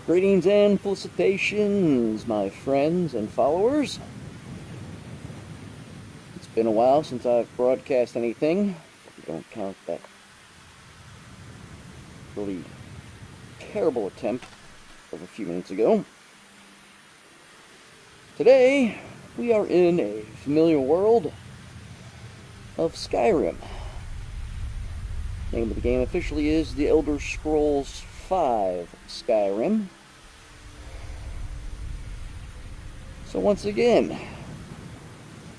Greetings and felicitations, my friends and followers. It's been a while since I've broadcast anything. If you don't count that really terrible attempt of a few minutes ago. Today, we are in a familiar world of Skyrim. The name of the game officially is The Elder Scrolls V Skyrim. So once again,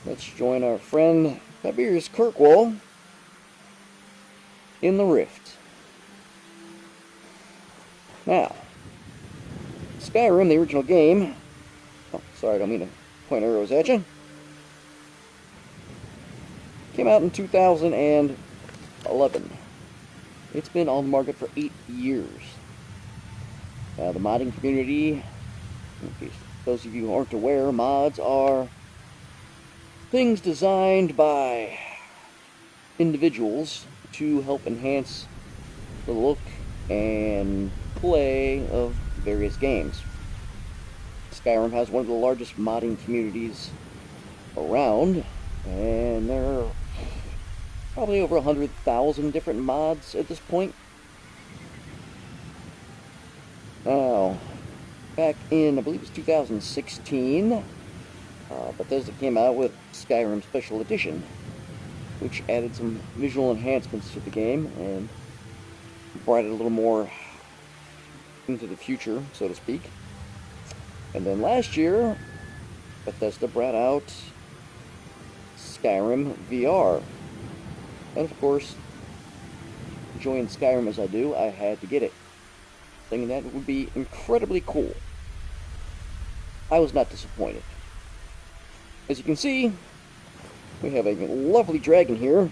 let's join our friend Tiberius Kirkwall in the Rift. Now, Skyrim, the original game... Oh, sorry, I don't mean to point arrows at you. Came out in 2011. It's been on the market for 8 years. Now, the modding community, in case those of you who aren't aware, mods are things designed by individuals to help enhance the look and play of various games. Skyrim has one of the largest modding communities around, and there are probably over 100,000 different mods at this point. Now, back in, I believe it was 2016, Bethesda came out with Skyrim Special Edition, which added some visual enhancements to the game and brought it a little more into the future, so to speak. And then last year, Bethesda brought out Skyrim VR. And of course, enjoying Skyrim as I do, I had to get it, thinking that would be incredibly cool. I was not disappointed. As you can see, we have a lovely dragon here.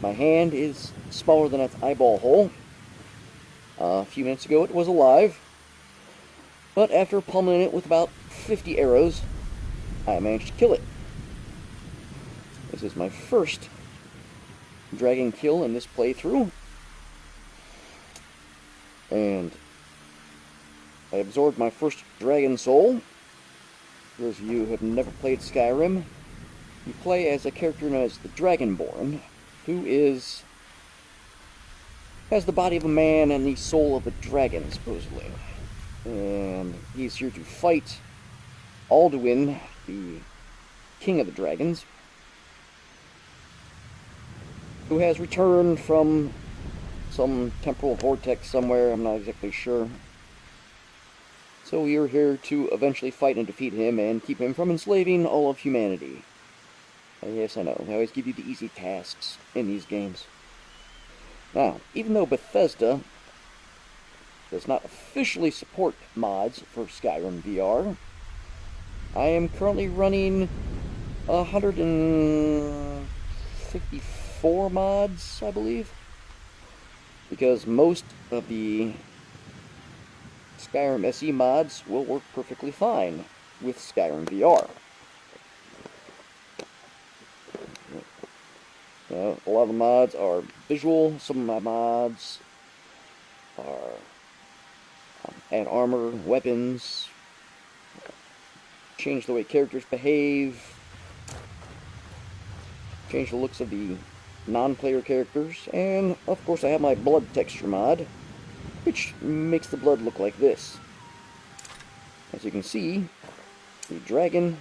My hand is smaller than its eyeball hole. A few minutes ago it was alive, but after pummeling it with about 50 arrows, I managed to kill it. This is my first dragon kill in this playthrough, and I absorbed my first dragon soul. For those of you who have never played Skyrim, you play as a character known as the Dragonborn, who has the body of a man and the soul of a dragon, supposedly. And he's here to fight Alduin, the king of the dragons, who has returned from some temporal vortex somewhere, I'm not exactly sure. So we are here to eventually fight and defeat him and keep him from enslaving all of humanity. Yes, I know, they always give you the easy tasks in these games. Now, even though Bethesda does not officially support mods for Skyrim VR, I am currently running 154 mods, I believe, because most of the Skyrim SE mods will work perfectly fine with Skyrim VR. A lot of the mods are visual. Some of my mods are add armor, weapons, change the way characters behave, change the looks of the non-player characters, and of course I have my blood texture mod, which makes the blood look like this. As you can see, the dragon,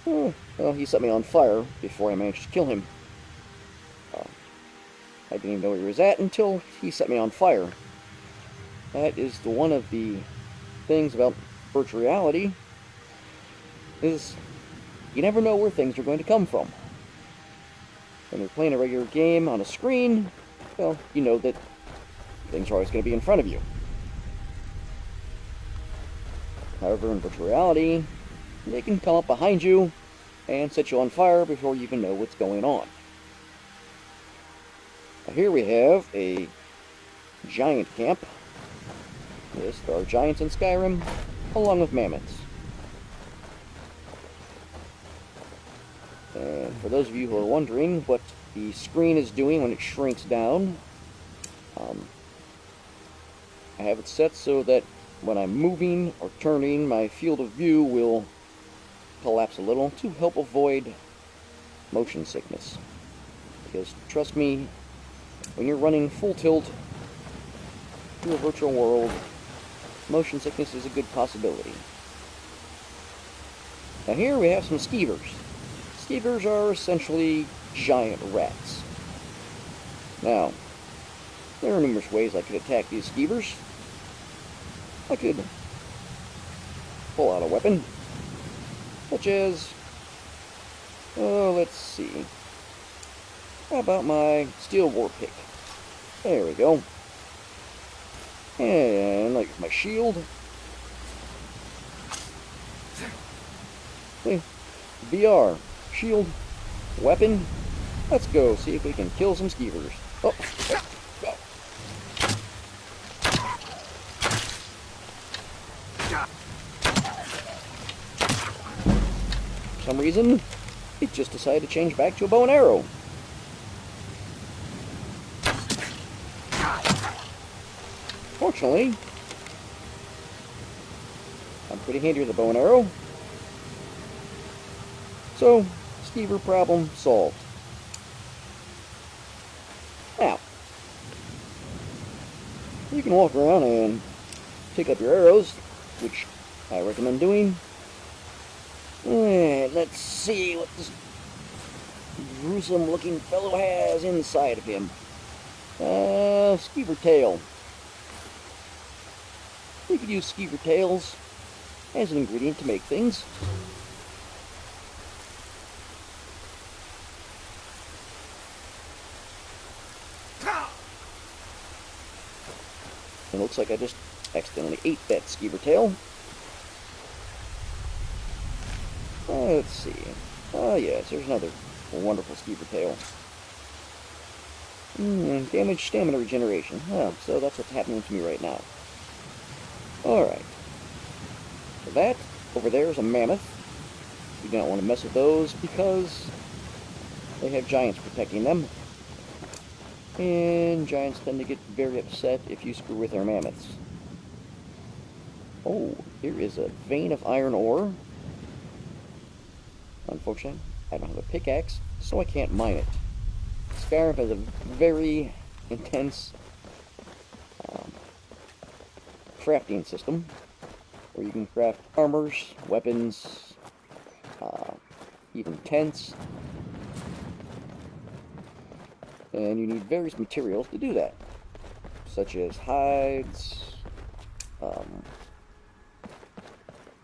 well, he set me on fire before I managed to kill him. I didn't even know where he was at until he set me on fire. That is one of the things about virtual reality, is you never know where things are going to come from. When you're playing a regular game on a screen, well, you know that things are always going to be in front of you. However, in virtual reality, they can come up behind you and set you on fire before you even know what's going on. Now here we have a giant camp. Yes, there are giants in Skyrim, along with mammoths. And for those of you who are wondering what the screen is doing when it shrinks down, I have it set so that when I'm moving or turning, my field of view will collapse a little to help avoid motion sickness. Because trust me, when you're running full tilt through a virtual world, motion sickness is a good possibility. Now here we have some skeevers. Skeevers are essentially giant rats. Now, there are numerous ways I could attack these skeevers. I could pull out a weapon, such as, let's see, how about my steel war pick? There we go. And like my shield. Okay. VR, shield, weapon. Let's go see if we can kill some skeevers. Oh, go. For some reason, it just decided to change back to a bow and arrow. Fortunately, I'm pretty handy with a bow and arrow. So, skeever problem solved. Now, you can walk around and pick up your arrows, which I recommend doing. And let's see what this gruesome looking fellow has inside of him. Skeever tail. We could use skeever tails as an ingredient to make things. It looks like I just accidentally ate that skeever tail. Let's see. Oh yes, there's another wonderful skeever tail. Damaged stamina regeneration. Oh, so that's what's happening to me right now. Alright. So that over there is a mammoth. You don't want to mess with those because they have giants protecting them. And giants tend to get very upset if you screw with their mammoths. Oh, here is a vein of iron ore. Unfortunately, I don't have a pickaxe, so I can't mine it. Skyrim has a very intense crafting system where you can craft armors, weapons, even tents. And you need various materials to do that, such as hides,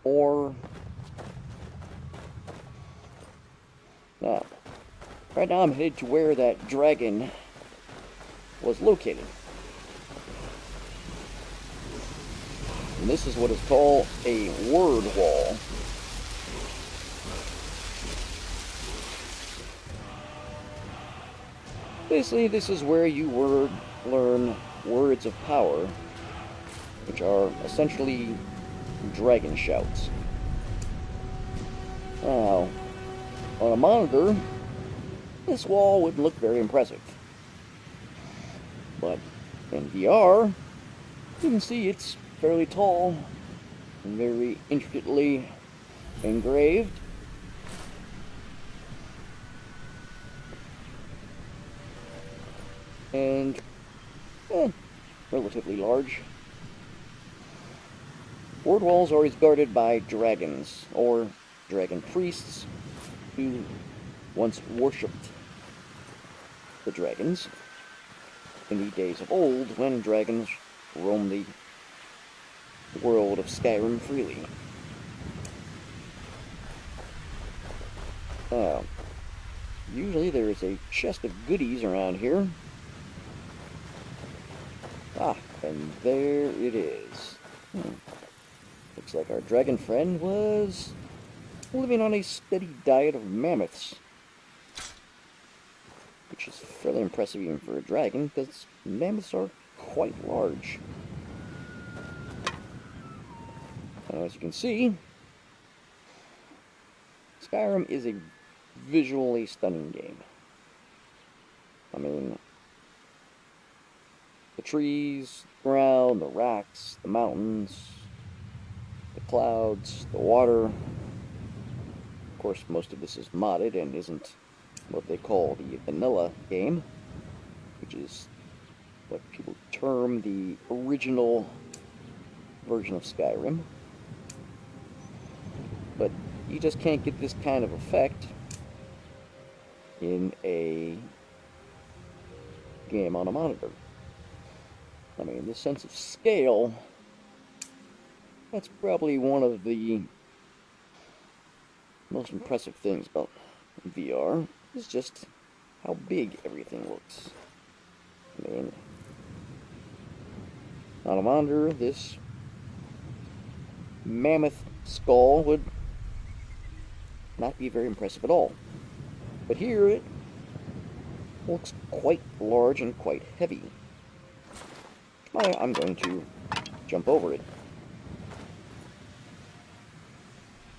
ore. Now, right now I'm headed to where that dragon was located. And this is what is called a word wall. Basically, this is where you learn words of power, which are essentially dragon shouts. Now, on a monitor, this wall wouldn't look very impressive. But in VR, you can see it's fairly tall and very intricately engraved. And relatively large. Ward walls are always guarded by dragons, or dragon priests, who once worshipped the dragons in the days of old when dragons roamed the world of Skyrim freely. Usually there is a chest of goodies around here. And there it is. Looks like our dragon friend was living on a steady diet of mammoths, which is fairly impressive even for a dragon, because mammoths are quite large. Now, as you can see, Skyrim is a visually stunning game. I mean, the trees, the ground, the rocks, the mountains, the clouds, the water. Of course, most of this is modded and isn't what they call the vanilla game, which is what people term the original version of Skyrim. But you just can't get this kind of effect in a game on a monitor. I mean, the sense of scale, that's probably one of the most impressive things about VR, is just how big everything looks. I mean, on a monitor, this mammoth skull would not be very impressive at all. But here it looks quite large and quite heavy. I'm going to jump over it.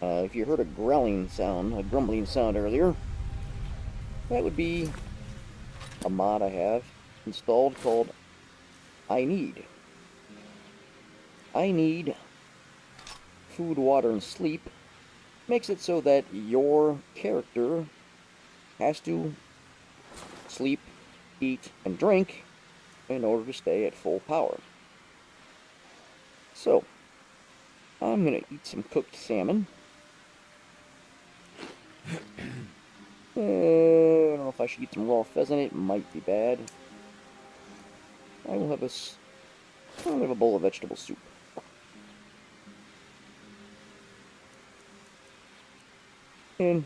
If you heard a growling sound, a grumbling sound earlier, that would be a mod I have installed called I Need. I Need Food, Water, and Sleep makes it so that your character has to sleep, eat, and drink in order to stay at full power. So, I'm going to eat some cooked salmon. I don't know if I should eat some raw pheasant. It might be bad. I will have I'll have a bowl of vegetable soup. And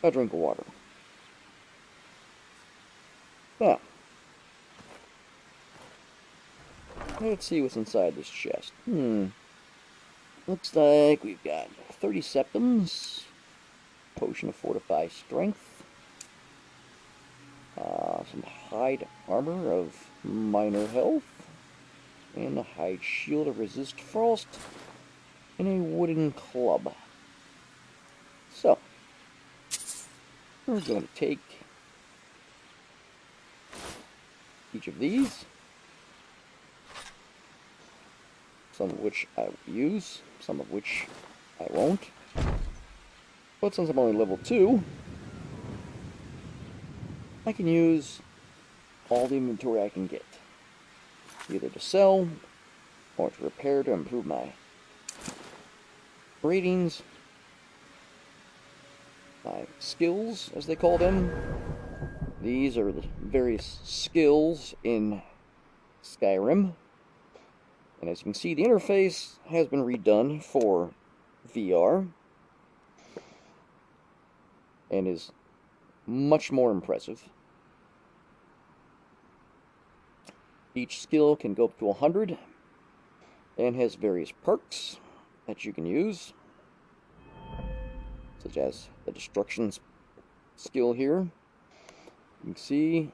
a drink of water. Now, let's see what's inside this chest. Looks like we've got 30 septums, potion of fortify strength, some hide armor of minor health, and a hide shield of resist frost, and a wooden club. So, we're going to take each of these, some of which I will use, some of which I won't. But since I'm only level 2, I can use all the inventory I can get, either to sell or to repair to improve my ratings, my skills, as they call them. These are the various skills in Skyrim. And as you can see, the interface has been redone for VR and is much more impressive. Each skill can go up to 100 and has various perks that you can use, such as the destruction skill here. You can see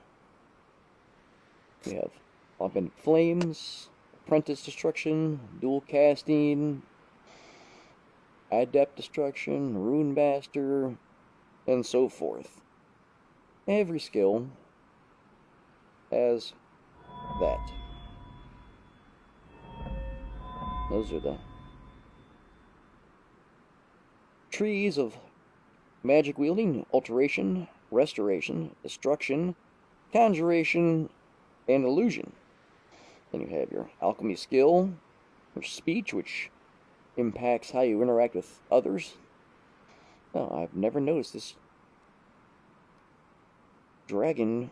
we have augmented flames, apprentice destruction, dual casting, adept destruction, rune master, and so forth. Every skill has that. Those are the trees of magic wielding, alteration, restoration, destruction, conjuration, and illusion. Then you have your alchemy skill, your speech, which impacts how you interact with others. Oh, I've never noticed this dragon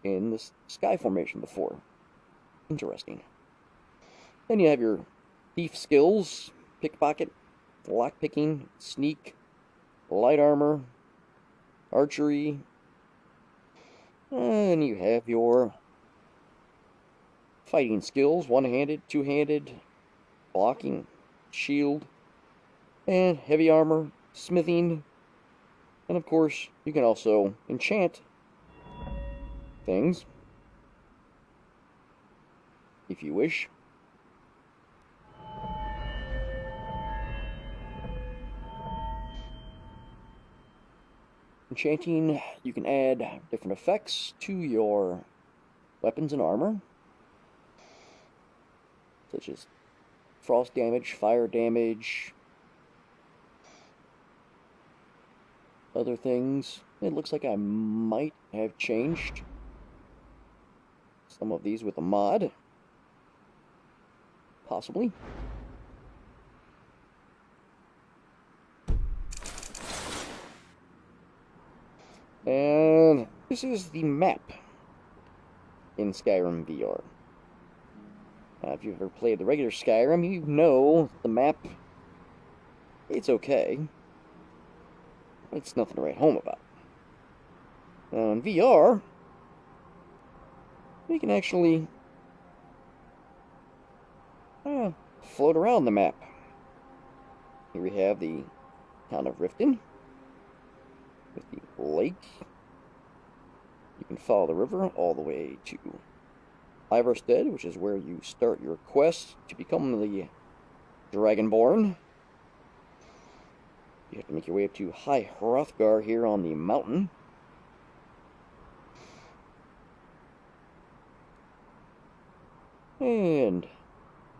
in the sky formation before. Interesting. Then you have your thief skills, pickpocket, lockpicking, sneak, light armor, archery, and you have your fighting skills, one-handed, two-handed, blocking, shield, and heavy armor, smithing, and of course you can also enchant things if you wish. Enchanting, you can add different effects to your weapons and armor, such as frost damage, fire damage, other things. It looks like I might have changed some of these with a mod, possibly. And this is the map in Skyrim VR. If you've ever played the regular Skyrim, you know the map, it's okay. It's nothing to write home about. Now in VR, we can actually float around the map. Here we have the town of Riften with the lake. You can follow the river all the way to Ivarstead, which is where you start your quest to become the Dragonborn. You have to make your way up to High Hrothgar here on the mountain. And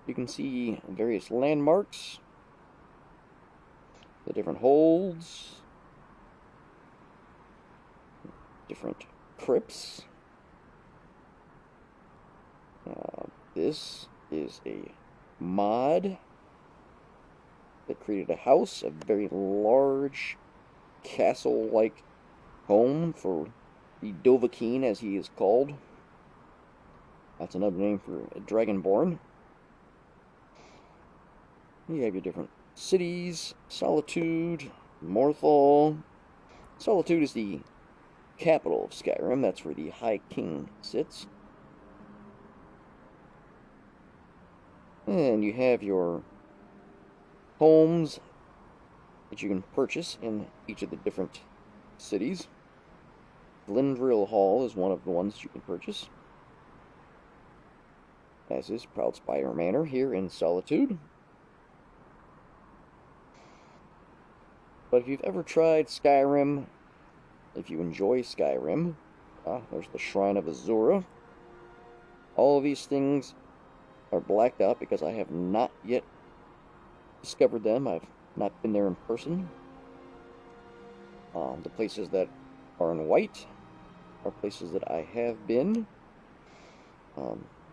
you can see various landmarks, the different holds, different crypts. This is a mod that created a house, a very large castle-like home for the Dovahkiin, as he is called. That's another name for a Dragonborn. You have your different cities, Solitude, Morthal. Solitude is the capital of Skyrim. That's where the High King sits. And you have your homes that you can purchase in each of the different cities. Glendrill Hall is one of the ones you can purchase, as is Proudspire Manor here in Solitude. But if you've ever tried Skyrim, if you enjoy Skyrim, there's the Shrine of Azura. All of these things are blacked out because I have not yet discovered them. I've not been there in person. The places that are in white are places that I have been.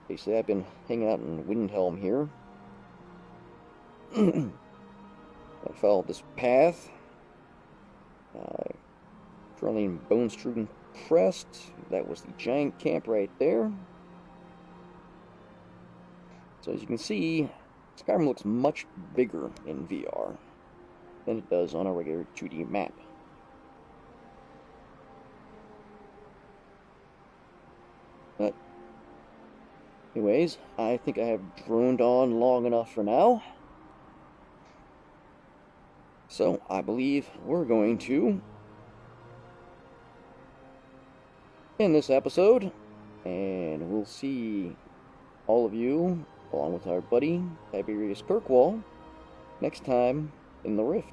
Basically, I've been hanging out in Windhelm here. I followed this path. Currently in Bonestruden Crest. That was the giant camp right there. So as you can see, Skyrim looks much bigger in VR than it does on a regular 2D map. But anyways, I think I have droned on long enough for now. So I believe we're going to end this episode, and we'll see all of you, along with our buddy Tiberius Kirkwall, next time in the Rift.